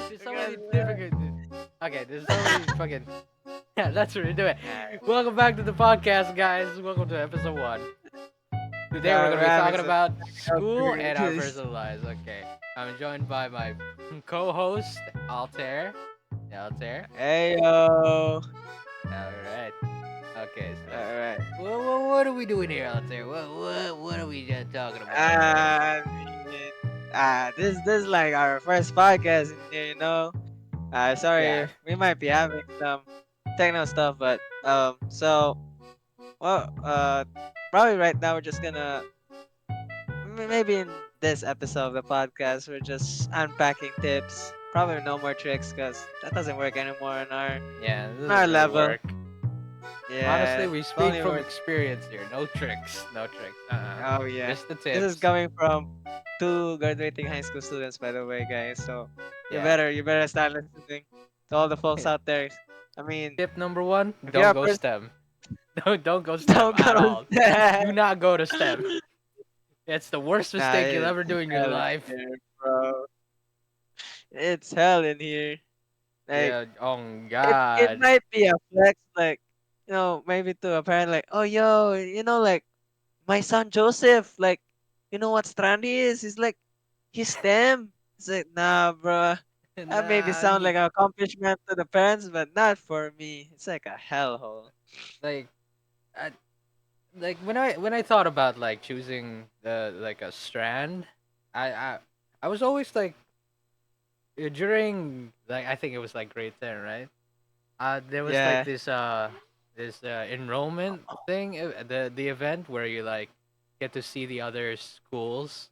There's so Because many different. Okay, there's so many fucking. Yeah, let's redo it. Welcome back to the podcast, guys. Welcome to episode one. Today we're gonna we're be having talking some about technical school and our difficulties. personal lives. Okay, I'm joined by my co-host Altair. Yeah, Altair. Hey yo. All right. Okay, so All right. what are we doing here, Altair? What are we talking about? I mean, this is like our first podcast in here, you know. Yeah. Sorry, we might be having some technical stuff, but well, probably right now we're just gonna maybe in this episode of the podcast we're just unpacking tips. Probably no more tricks because that doesn't work anymore Yeah, it on our doesn't really level. work. Honestly, Yeah, we speak only from more. experience here. No tricks. No tricks. Oh yeah, Just the this is tips. coming from two graduating high school students, by the way, guys. So Yeah. you better start listening to all the folks out there. I mean, Tip number one: if you're don't a go person, STEM. Don't go STEM don't go at to all. Do that. not go to STEM. It's the worst Nah, mistake you'll ever do it's in your hell in life. here, bro. It's hell in here. Like Yeah. Oh it God. might be a flex, like maybe to a parent, like, oh yo, like my son Joseph, like, you know what Strandy is? He's like he's STEM. It's like, nah, bro. That maybe Nah. sound like an accomplishment to the parents, but not for me. It's like a hellhole. Like, I, like when I thought about like choosing the like a strand, I I I was always like during like I think it was like grade 10, right? There was like Yeah. this enrollment thing, the event where you like get to see the other schools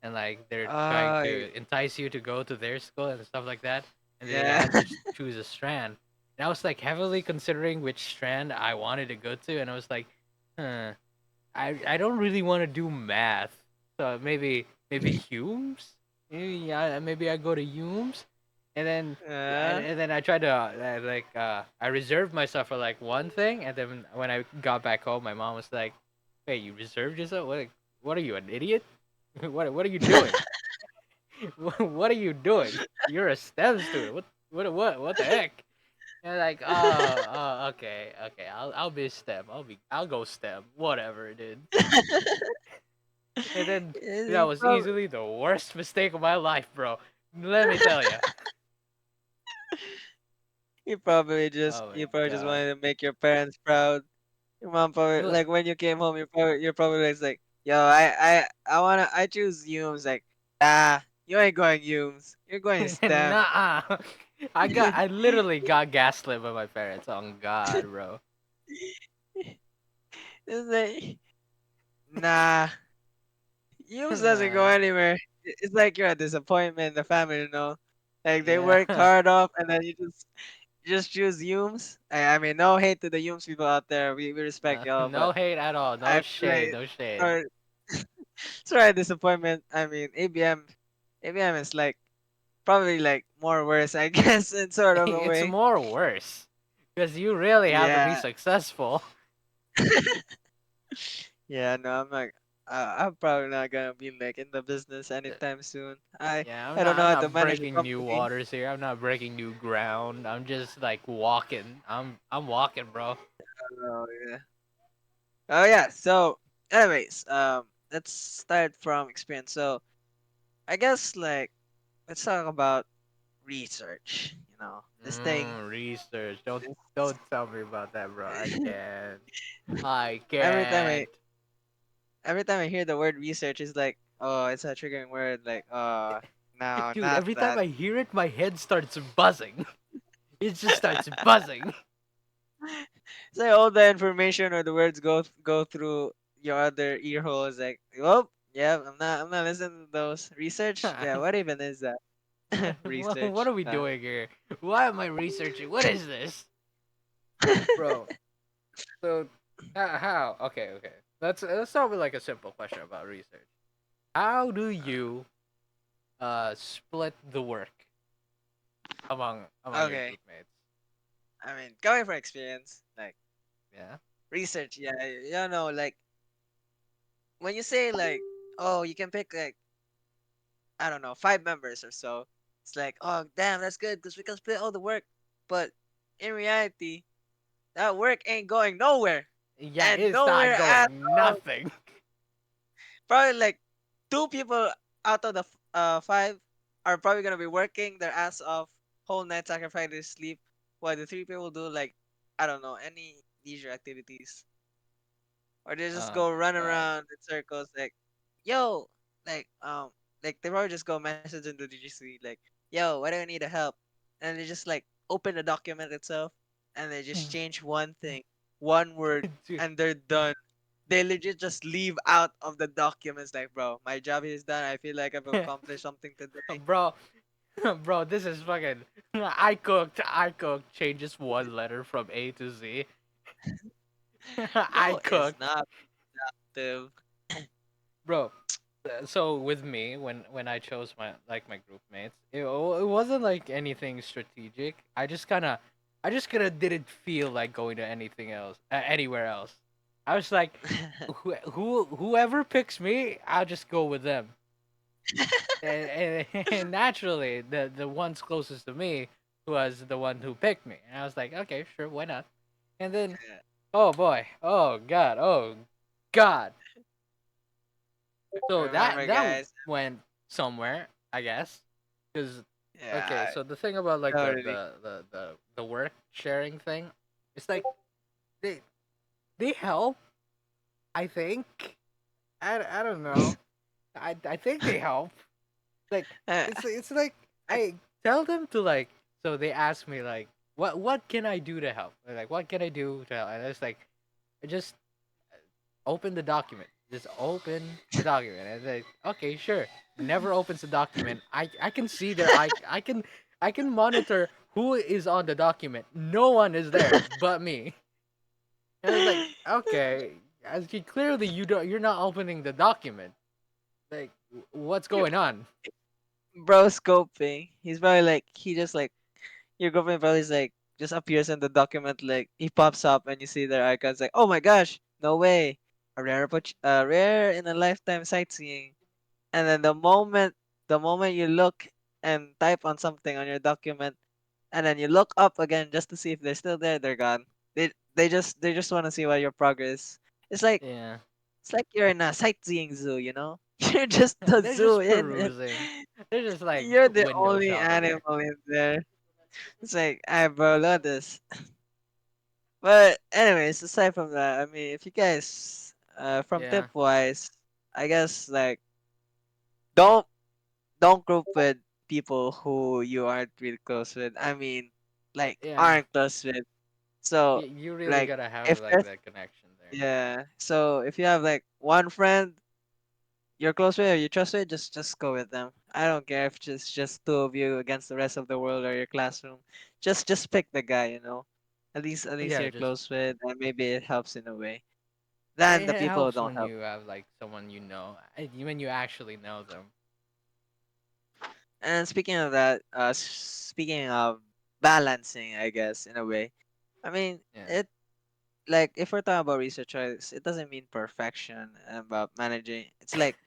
and like they're trying Oh, to entice you to go to their school and stuff like that, and then you yeah. had to choose a strand. And I was like heavily considering which strand I wanted to go to, and I was like, huh, I don't really want to do math, so maybe Humes, maybe I go to Humes, and then uh, and then I tried to I reserved myself for like one thing, and then when I got back home, my mom was like, "Wait, you reserved yourself? What are you, an idiot? What are you doing? What are you doing? You're a STEM student. What the heck?" And like, okay, I'll be STEM. I'll go STEM. Whatever, dude. And then that you was prob- easily the worst mistake of my life, bro. Let me tell you. Oh my you probably just god. wanted to make your parents proud. Your mom probably, Well, like, when you came home, you're probably like, yo, I choose Humes. Like, you ain't going Humes. You're going STEM. nah. I literally got gaslit by my parents. On God, bro. It's like, nah, Humes doesn't go Nah. anywhere. It's like you're a disappointment in the family, Like they worked Yeah. hard off, and then you just choose Humes. I mean, no hate to the Humes people out there. We respect y'all, but No hate at all. No I feel shade. like No shade. sorry, sorry, disappointment. I mean, ABM is like probably like more worse, I guess, in sort of a It's way. more worse because you really have to be Yeah, successful. yeah. No, I'm probably not gonna be like in the business Uh, anytime soon. Yeah, I don't know I'm how to not manage a breaking new company. waters here. I'm not breaking new ground. I'm just like walking. I'm walking, bro. Oh yeah. Oh yeah. So, anyways, let's start from experience. So, I guess like let's talk about research. This thing. Research. Don't This, don't tell me about that, bro. I can't. I every time I can't. every time I hear the word research, it's like, oh, it's a triggering word. Like, no, Dude, not every time that. I hear it, my head starts buzzing. It just starts buzzing. It's like all the information or the words go through your other ear holes. Like, oh, yeah, I'm not listening to those research. Yeah, what even is that? What Research. are we doing here? Why am I researching? What is this, bro? So, how? Okay. Let's start with like a simple question about research. How do you split the work among your Okay, group mates? I mean, going from experience, like Yeah. research. Yeah, like when you say like, oh, you can pick like I don't know 5 members or so. It's like, oh damn, that's good because we can split all the work. But in reality, that work ain't going nowhere, Yeah, and it's not nowhere at going all. nothing. Probably like two people out of the five are probably gonna be working their ass off whole night, sacrificing their sleep, while the three people do like I don't know any leisure activities, or they just Oh go run god. around in circles like, yo, like like they probably just go message in the DGC like, yo, why do I need a help? And they just like open the document itself, and they just change one thing, one word, Dude, and they're done. They legit just leave out of the documents like, bro, my job is done. I feel like I've accomplished something today. bro, bro, this is fucking. I cooked. Changes one letter from A to Z. I Yo, it's cooked, not productive. bro. So with me, when I chose my group mates, it wasn't like anything strategic. I just kind of didn't feel like going to anything else, anywhere else. I was like, whoever picks me, I'll just go with them. And naturally, the ones closest to me was the one who picked me, and I was like, okay, sure, why not? And then, oh boy, oh god. So Remember, that guys? went somewhere, I guess. Cause okay, Yeah, so the thing about like totally. the work sharing thing, it's like they they help. I think I don't know. I think they help. Like Uh, it's like I, I tell them to like. So they ask me like, what can I do to help? They're like, what can I do to help? And it's like, just open the document. Just open the document. And they okay, sure. Never opens the document. I can see there. I can monitor who is on the document. No one is there but me. And it's like okay, as you clearly you're not opening the document. Like what's you, going on? bro, scoping. He's probably like he just like your girlfriend probably is like just appears in the document like he pops up and you see their icons like, oh my gosh, no way, a rare in a lifetime sightseeing. And then the moment you look and type on something on your document, and then you look up again just to see if they're still there, they're gone. They just want to see what your progress. It's like Yeah, it's like you're in a sightseeing zoo, you know. You're just the they're zoo just in it. perusing. They're just like You're the window only shopping there. animal in there. It's like, I bro, look at this. But anyways, aside from that, I mean, if you guys, from tip Yeah, wise, I guess like don't don't group with people who you aren't really close with. I mean, like yeah. aren't close with. So You really like gotta have if like there's that connection there. yeah, so if you have like one friend you're close with or you trust with, just go with them. I don't care if it's just two of you against the rest of the world or your classroom. Just pick the guy, you know. At least Yeah, you're just close with, and maybe it helps in a way. Then it the people who helps don't when help. you have like someone you know, when you actually know them. And speaking of that, speaking of balancing, I guess in a way. I mean, Yeah. it like if we're talking about research, right, it doesn't mean perfection about managing. It's like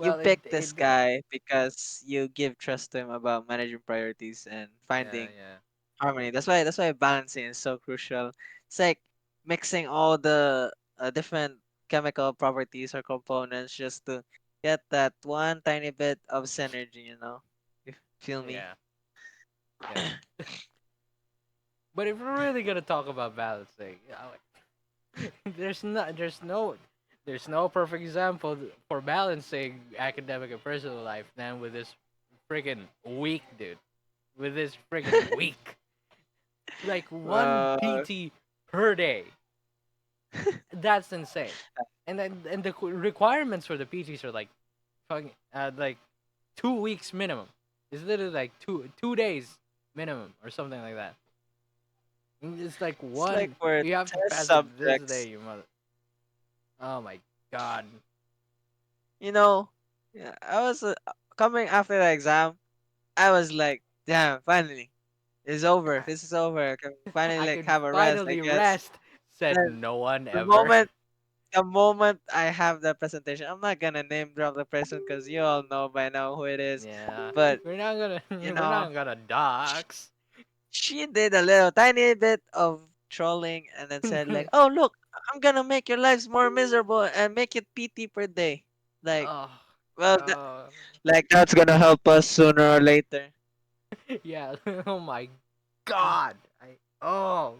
you Well, pick this guy because you give trust to him about managing priorities and yeah, finding yeah, harmony. That's why balancing is so crucial. It's like mixing all the different chemical properties or components just to get that one tiny bit of synergy. You know, you feel me? yeah, yeah. But if we're really gonna talk about balancing, there's no perfect example for balancing academic and personal life than with this freaking week, dude. With this freaking week, like one Uh, PT per day. That's insane. And the requirements for the PTs are like fucking like 2 weeks minimum. It's literally like two days minimum or something like that. It's like it's like one. for You have to test pass it this day, subjects. you mother. Oh my god. You know, yeah, I was coming after the exam. I was like, damn, finally, it's over. This is over. I can finally I like could have a rest, I finally guess. rest. Said And no one the ever. moment the moment I have the presentation, I'm not gonna name drop the person because you all know by now who it is. Yeah, But we're not gonna you we're know, not gonna dox. she did a little tiny bit of trolling and then said like, "Oh look, I'm gonna make your lives more miserable and make it PT per day." Like, Oh, well, uh, like that's gonna help us sooner or later. yeah. Oh my god. Oh,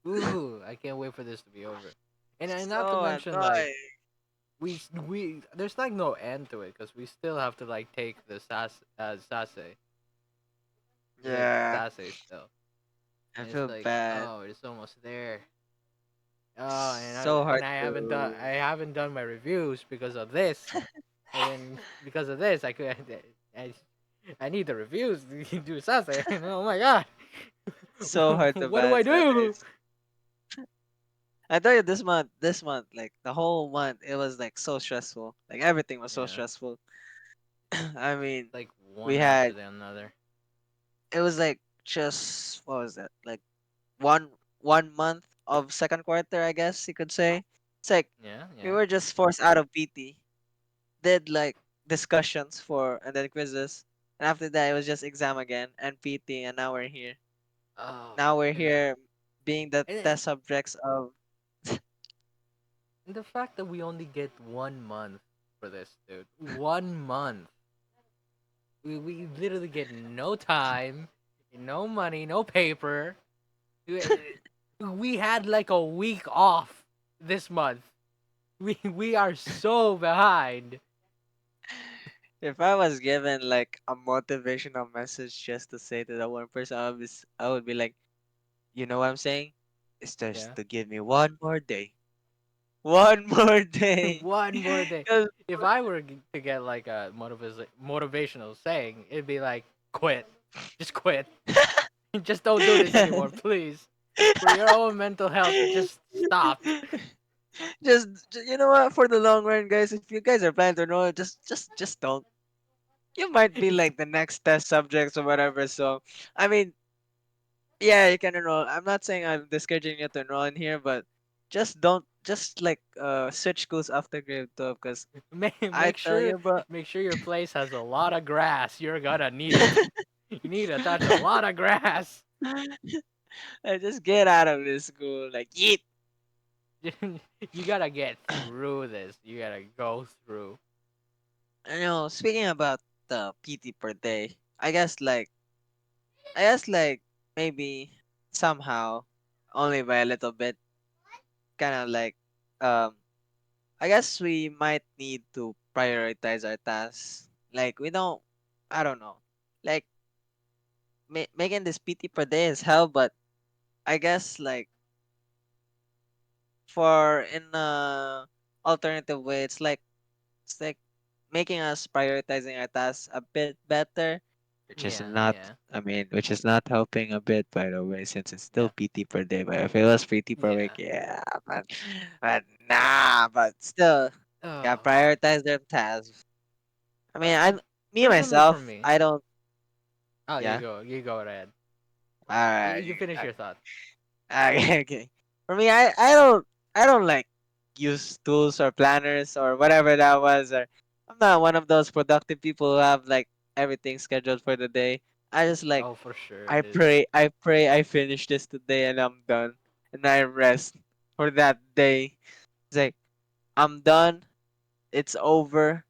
ooh, I can't wait for this to be over. And not to So mention like annoying. we there's like no end to it because we still have to like take the sase. We take Yeah, sase still, I and it's feel like bad. oh, it's almost there. Oh, So hard I to. haven't done my reviews because of this, and then because of this, I, I need the reviews to do sase. Oh my god, So hard to what do I balance do? nowadays. I tell you, this month, like the whole month, it was like so stressful. Like everything was so Yeah, stressful. I mean, like we one after had the another. it was like just what was that? Like one month of second quarter, I guess you could say. It's like Yeah, we yeah. were just forced out of PT. Did like discussions for and then quizzes, and after that it was just exam again and PT, and now we're here. Oh, Now we're and here being the and, test subjects of. and the fact that we only get 1 month for this, dude. 1 month. We literally get no time, no money, no paper. We had like a week off this month. We are so behind. If I was given like a motivational message just to say to that one person, I would be like, you know what I'm saying? It's just Yeah. to give me one more day. One more day. One more day. 'Cause- If I were to get like a motivational saying, it'd be like quit. Just quit. Just don't do this anymore, please. For your own mental health, just stop. you know what? For the long run, guys, if you guys are planning to enroll, just don't. You might be like the next test subjects or whatever. So, I mean, yeah, you can enroll. I'm not saying I'm discouraging you to enroll in here, but just don't just like switch schools after grade 12 because Make I make tell sure you, bro, make sure your place has a lot of grass. You're gonna need it. You need to touch a lot of grass. just get out of this school. Like, yeet. You gotta get through this. You gotta go through. You know, speaking about the PT per day, I guess like maybe somehow, only by a little bit, kind of like, um, I guess we might need to prioritize our tasks. Like, we don't, I don't know, like making this PT per day is hell, but I guess like for in a alternative way, it's like making us prioritizing our tasks a bit better, which is Yeah, not, yeah, I mean, which is not helping a bit, by the way, since it's still yeah, PT per day. But if it was PT per week, yeah. yeah, but nah, but still, gotta Oh, prioritize their tasks. I mean, but me personally for myself, me, I don't, oh, yeah, you go ahead. alright, You finish okay, your thought. okay, okay. For me, I don't like use tools or planners or whatever that was, or I'm not one of those productive people who have like everything scheduled for the day. I just like Oh, for sure, I dude. pray, I pray I finish this today and I'm done. And I rest for that day. It's like I'm done, it's over.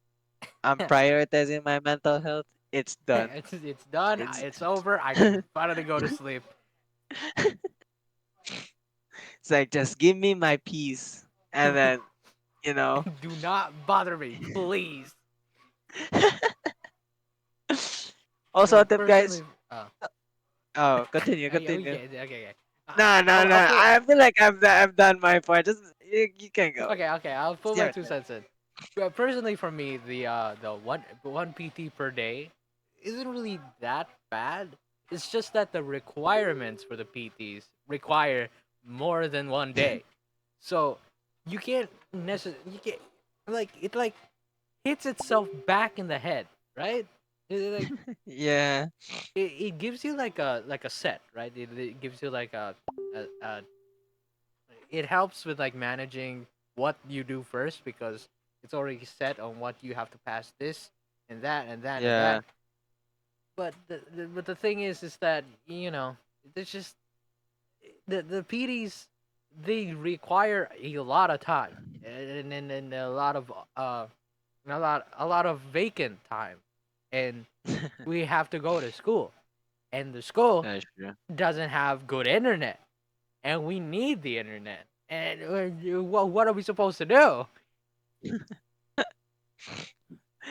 I'm prioritizing my mental health. It's done. It's done. It's It's over. I can finally go to sleep. it's like just give me my peace. And then, you know. Do not bother me, please. Also, Well, tip guys. personally, Oh, continue, continue. okay, okay, okay. No, no, no. I'll put I feel like I've done my part. Just you can go. okay, okay. I'll It's put my your two turn. cents in. Well, personally, for me, the one PT per day isn't really that bad. It's just that the requirements for the PTs require more than 1 day, so you can't like it like hits itself back in the head, right? Like Yeah. it gives you like a set, right? It gives you like a it helps with like managing what you do first because it's already set on what you have to pass this and that and that and that. Yeah. But the thing is that there's just the PDs, they require a lot of time and a lot of a lot of vacant time, and we have to go to school, and the school That's true. doesn't have good internet, and we need the internet. And what are we supposed to do?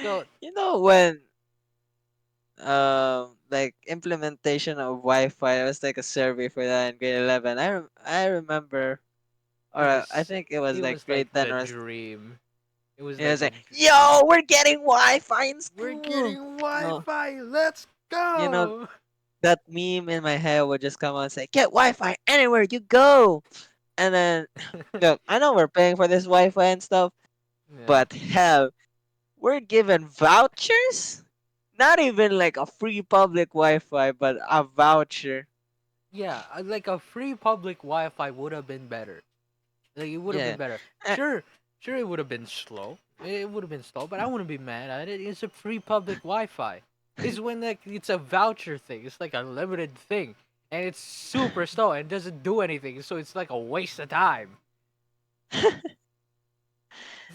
So When like implementation of Wi-Fi, it was like a survey for that in grade 11. I remember, it or I was think it was it like was like grade 10 the or dream. It was it like was the like, dream. yo, we're getting Wi-Fi in We're school. getting No, Wi-Fi. Let's you know go. that meme in my head would just come on and say, "Get Wi-Fi anywhere you go." And then, look, I know we're paying for this Wi-Fi and stuff, Yeah. but hell, we're given vouchers. Not even like a free public Wi-Fi, but a voucher. Yeah, like a free public Wi-Fi would have been better. Like it would have been Yeah. better. Uh, Sure, it would have been slow. It would have been slow, but I wouldn't be mad at it. It's a free public Wi-Fi. It's when like it's a voucher thing. It's like a limited thing, and it's super slow and doesn't do anything. So it's like a waste of time.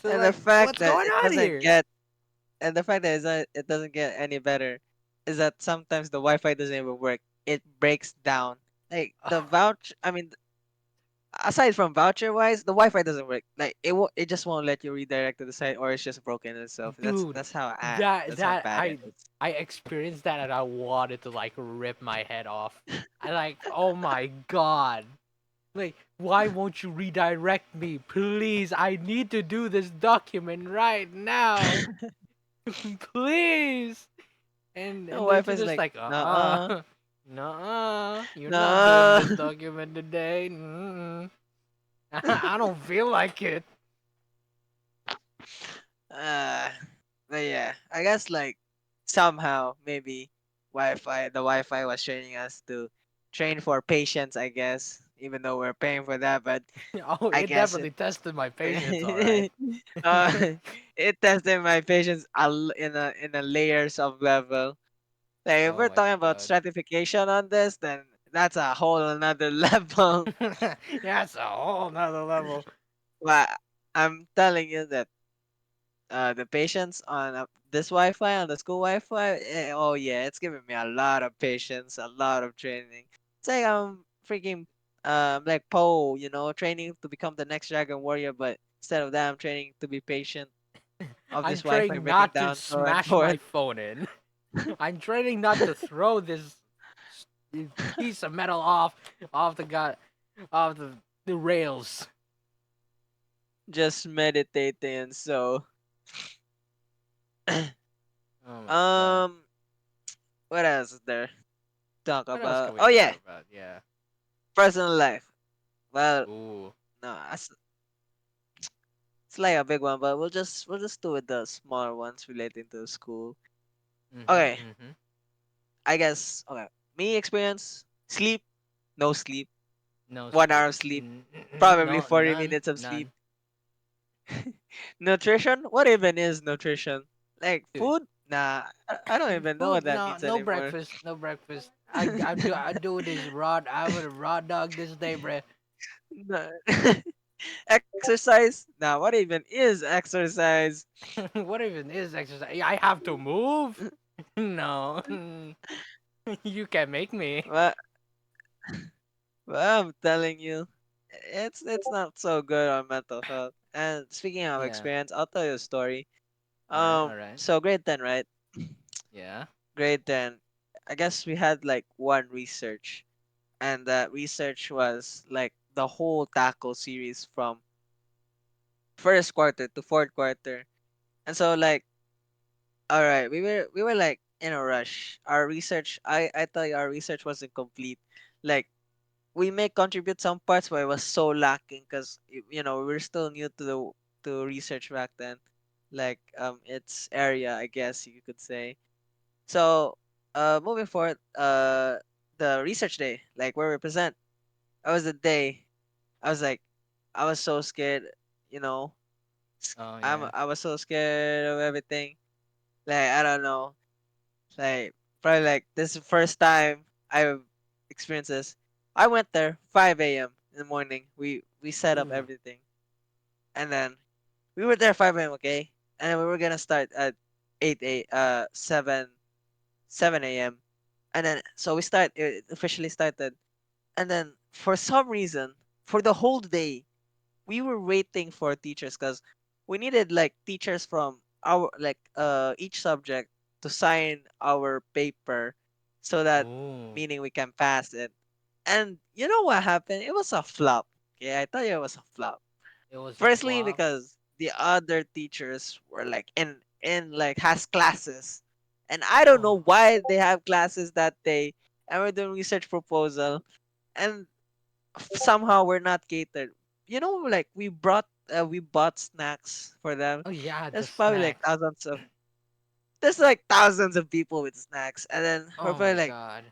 So and the like, fact what's that going it on doesn't here? get and the fact that it doesn't get any better is that sometimes the Wi-Fi doesn't even work. It breaks down. Like the voucher, I mean, aside from voucher wise, the Wi-Fi doesn't work. Like it just won't let you redirect to the site, or it's just broken itself. Dude, That's how that bad it is. I experienced that and I wanted to like rip my head off. I like, oh my god. Like, why won't you redirect me? Please, I need to do this document right now. Please. No, And then Wi-Fi she's is just like, like, nah, nuh-uh, you're not doing nah. this document today. Mm-mm. I don't feel like it. uh, but yeah, I guess like somehow maybe the Wi-Fi was training us to train for patience. I guess even though we're paying for that, but Oh, I it guess it definitely tested my patience, all right. uh, it tested my patience in a layers of level. Like if Oh we're my talking about god. stratification on this, then that's a whole another level. That's a whole nother level. But I'm telling you that the patience on this Wi-Fi on the school Wi-Fi, oh yeah, it's giving me a lot of patience, a lot of training. It's like I'm freaking like Poe, training to become the next Dragon Warrior, but instead of that, I'm training to be patient of I'm this Wi-Fi trying breaking not to down so and smash my forth. phone in. I'm trying not to throw this piece of metal off the god off the rails. Just meditating. So, Oh my god. um, what else is there? Talk What else about? can we Oh talk yeah, about? Yeah. personal life. Well, Ooh. no, it's like a big one, but we'll just do it the smaller ones relating to school. Mhm. Okay, Mhm. I guess. Okay, me experience sleep, no sleep, No 1 hour sleep. of sleep, probably No, 40 minutes of sleep. none. Nutrition? What even is nutrition? Like Dude, food? Nah, I don't even know what food? that No, means no anymore. breakfast. No breakfast. I do this raw. I would a raw dog this day, bruh. No. Exercise? Nah, what even is exercise? What even is exercise? I have to move. No, you can make me. Well, well, I'm telling you, it's not so good on mental health. And speaking of Yeah. experience, I'll tell you a story. All right. All right. So grade 10, right? Yeah. Grade 10. I guess we had like one research, and that research was like the whole tackle series from first quarter to fourth quarter. And so like, all right, we were like in a rush. Our research, I tell you, our research wasn't complete. Like we may contribute some parts, but it was so lacking because we were still new to research back then, like its area, I guess you could say. So moving forward, the research day, like where we present, that was the day. I was like, I was so scared. you know, Oh yeah. I was so scared of everything. Like I don't know, like probably like this is the first time I've experienced this. I went there 5 a.m. in the morning. We set up Ooh. everything, and then we were there 5 a.m. Okay, and then we were gonna start at 7 a.m. And then so we start it officially started, and then for some reason for the whole day we were waiting for teachers because we needed like teachers from our like each subject to sign our paper so that Ooh. meaning we can pass it. And you know what happened? It was a flop. Okay, I tell you it was a flop. It was a Firstly, flop. because the other teachers were like in like has classes, and I don't know Oh. why they have classes that day, and we're doing research proposal, and somehow we're not catered. You know, like we bought snacks for them. Oh yeah, the There's probably snacks. there's like thousands of people with snacks, and then we're Oh probably my like, god.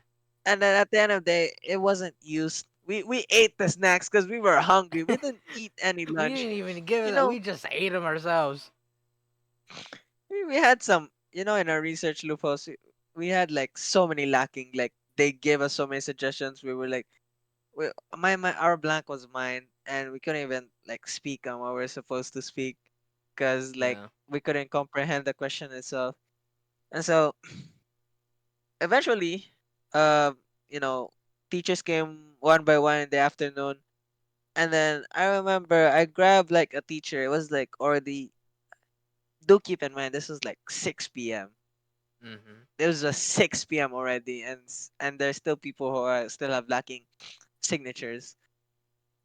and then at the end of the day, it wasn't used. We ate the snacks because we were hungry. We didn't eat any We lunch. didn't even give You it. know, We just ate them ourselves. we had some. You know, in our research loopholes, we had like so many lacking. Like they gave us so many suggestions. We were like, my our blank was mine, and we couldn't even like speak on what we're supposed to speak because like Yeah. we couldn't comprehend the question itself. And so eventually, um, you know, teachers came one by one in the afternoon, and then I remember I grabbed like a teacher. It was like already. Do keep in mind this was like 6 p.m. Mhm. It was just 6 p.m. already, and and there's still people who are still have lacking signatures.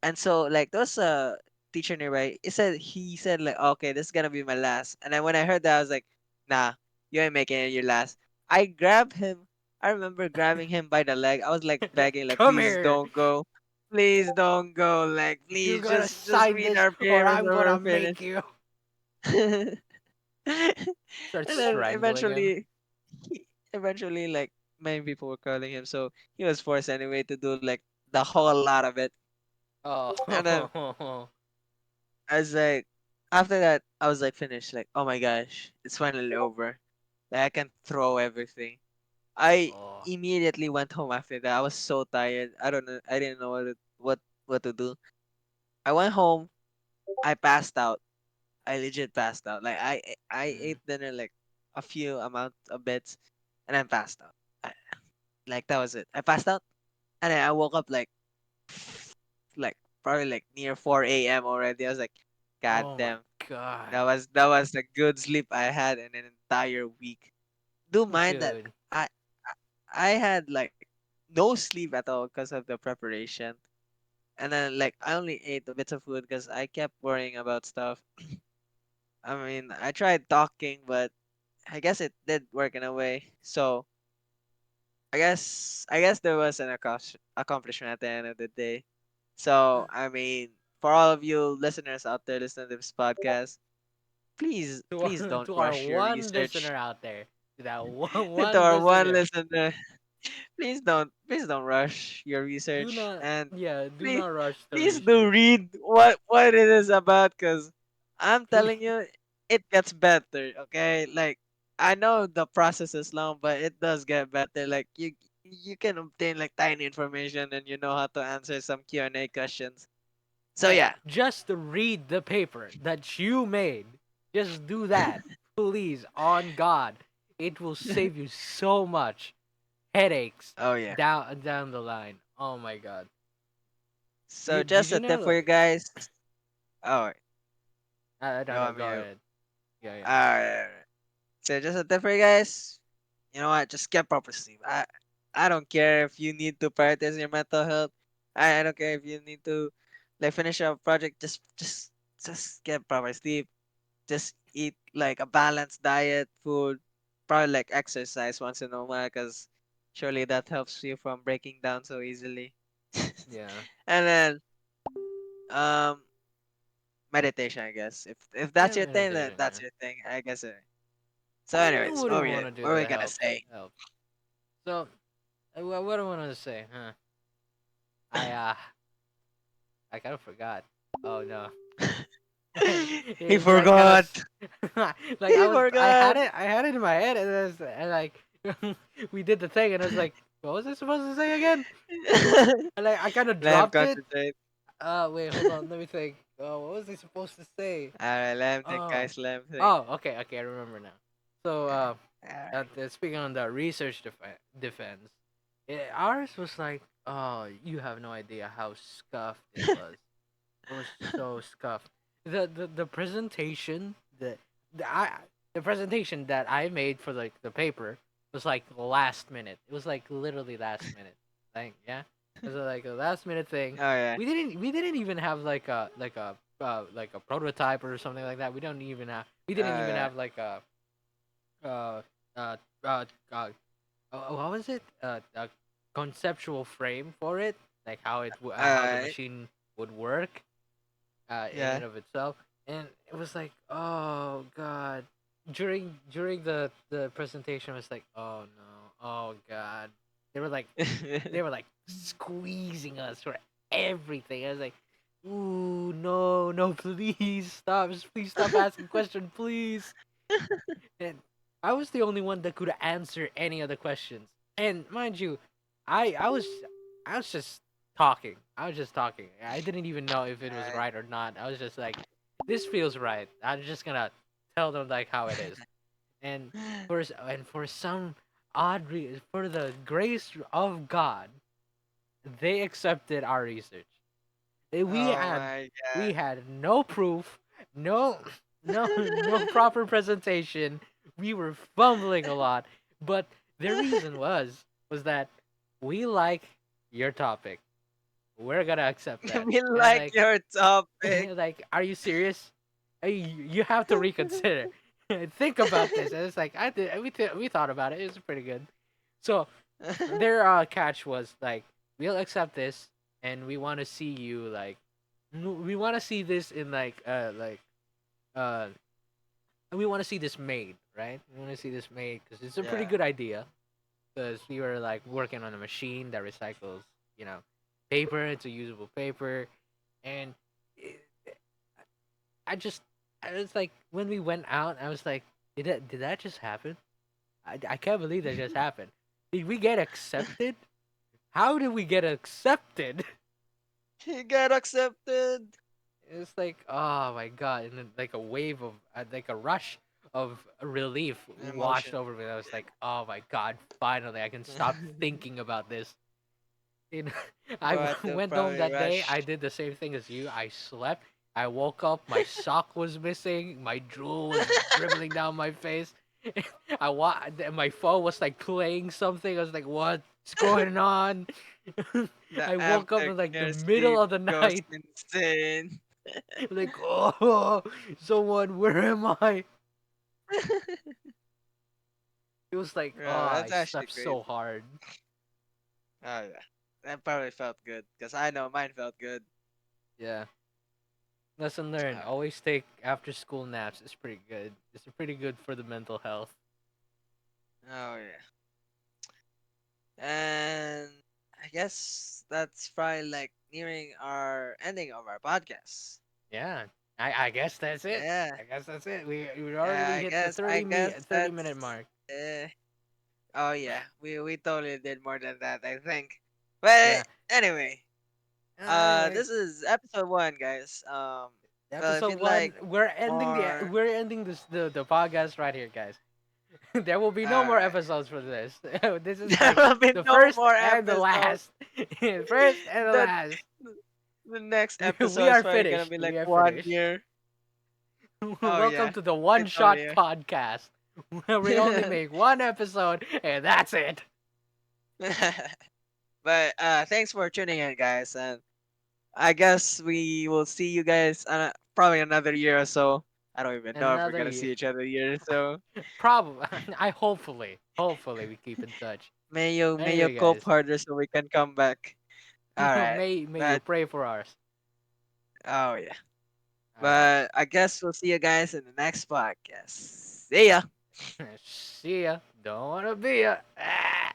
And so like there was a teacher nearby. He said like, okay, this is gonna be my last. And then when I heard that, I was like, nah, you ain't making it your last. I grabbed him. I remember grabbing him by the leg. I was like begging, like, Come please here. don't go, please don't go, like, You please gotta just sign read this, our or papers I'm when we're gonna finished. make you. And Start then strangling him. eventually, like many people were calling him, so he was forced anyway to do like the whole lot of it. And then Oh. I was like, after that, I was like finished. Like, oh my gosh, it's finally over. Like, I can throw everything. I Oh. immediately went home after that. I was so tired. I don't know. I didn't know what to do. I went home. I passed out. I legit passed out. Like I Mm. ate dinner like a few amount of bits, and then passed out. I, like that was it. I passed out, and then I woke up like probably like near 4 a.m. already. I was like, God Oh my damn. god. That was a good sleep I had in an entire week. Do mind that Good. I had like no sleep at all because of the preparation, and then like I only ate a bit of food because I kept worrying about stuff. I mean, I tried talking, but I guess it did work in a way. So I guess there was an accomplishment at the end of the day. So I mean, for all of you listeners out there listening to this podcast, please don't To our rush your one research. listener out there, to that one, To one our one listener, listener, please don't rush your do research, not, and yeah, do please not rush the please do research. read what it is about, because I'm Please, telling you, it gets better. Okay, like I know the process is long, but it does get better. Like you can obtain like tiny information, and you know how to answer some Q&A questions. So hey, yeah. just read the paper that you made. Just do that, please, on God. It will save you so much headaches Oh yeah. down the line. Oh my God. So Did just you a tip know for that? you guys. Oh, No, you no, want go me to? ahead. Yeah, yeah. Alright. So just a tip for you guys. You know what? Just get proper sleep. I don't care if you need to prioritize your mental health. I don't care if you need to like finish a project. Just get proper sleep. Just eat like a balanced diet, food, probably like exercise once in a while, because surely that helps you from breaking down so easily. Yeah. And then um meditation, I guess. If Yeah, that's your thing, then meditation, that's yeah. your thing, I guess. So Who anyways, wouldn't want to do what were we that? gonna Helps. say? Helps. So, what do I want to say? Huh? I, I kind of forgot. Oh, no. He It's like kind forgot. of like He I forgot. had it in my head, and like we did the thing, and I was like, what was I supposed to say again? And like I kind of Let him dropped it. concentrate. Wait, hold on, let me think. Oh, what was I supposed to say? Alright, let him think, Oh, guys. Let him think. okay, I remember now. So, Alright. speaking on the research defense, ours was like, oh, you have no idea how scuffed it was. It was so scuffed. The presentation I the presentation that I made for like the paper was like last minute. It was like literally last minute. Like yeah, it was like a last minute thing. Oh yeah. We didn't even have like a prototype or something like that. We didn't even Alright. have like a uh uh uh, uh what was it? A conceptual frame for it, like how the Alright. machine would work in Yeah. and of itself. And it was like, oh god. During the presentation, I was like, oh no, oh god. They were like they were like squeezing us for everything. I was like, ooh no, no, please stop, please stop asking questions, please. And I was the only one that could answer any of the questions. And mind you, I I was I was just talking. I was just talking. I didn't even know if it was Alright. right or not. I was just like, this feels right. I'm just gonna tell them like how it is. And for some odd reason, for the grace of God, they accepted our research. We Oh had my we god. had no proof, no no proper presentation. We were fumbling a lot, but the reason was that we like your topic. We're gonna accept that. We And I was like your topic. like, are you serious? You have to reconsider. Think about this. And it's like we thought about it. It was pretty good. So their catch was like, we'll accept this, and we want to see you like we want to see this in uh we want to see this made, right? We want to see this made because it's a pretty Yeah. good idea, because we were like working on a machine that recycles, you know, paper into usable paper. And it, I just I was like, when we went out, I was like, did that just happen? I can't believe that just happened. Did we get accepted? How did we get accepted? He got accepted. It's like, oh my god, and then like a wave of like a rush of relief washed Emotion. over me. I was like, oh my god, finally I can stop thinking about this. You know, But the went home probably that day. rush. I did the same thing as you. I slept. I woke up. My sock was missing. My drool was dribbling down my face. My phone was like playing something. I was like, "What's going on?" The I woke up in like the aftercare middle sleep of the goes night. insane. Like, oh, someone, where am I? It was like, oh, Bro, I that's actually slept so crazy. hard. Oh yeah. That probably felt good. Because I know mine felt good. Yeah. Lesson learned: Alright. always take after school naps. It's pretty good. It's pretty good for the mental health. Oh yeah. And I guess that's probably like nearing our ending of our podcast. Yeah, I guess that's it. Yeah. I guess that's it. We Yeah, already hit the I guess 30 minute that's mark. oh yeah. We totally did more than that, I think. But Yeah. anyway, Anyway, this is episode 1, guys. Well, if episode you'd one. like more We're ending the podcast right here, guys. There will be no more alright. episodes for this. This is There like will be the no first more and the episodes. last. First and the The last. the next We episode is are probably gonna finished. be like We are one finished. year. Oh Welcome yeah. to the We One Shot totally are. Podcast, where we only make one episode and that's it. But thanks for tuning in, guys, and I guess we will see you guys probably another year or so. I don't even know if we're Another gonna year. see each other year or so. Probably. I hopefully we keep in touch. May you Anyway, cope guys, harder so we can come back. All right, may you but pray for us. oh yeah, All right. but I guess we'll see you guys in the next podcast. See ya. See ya. Don't wanna be ya. Ah.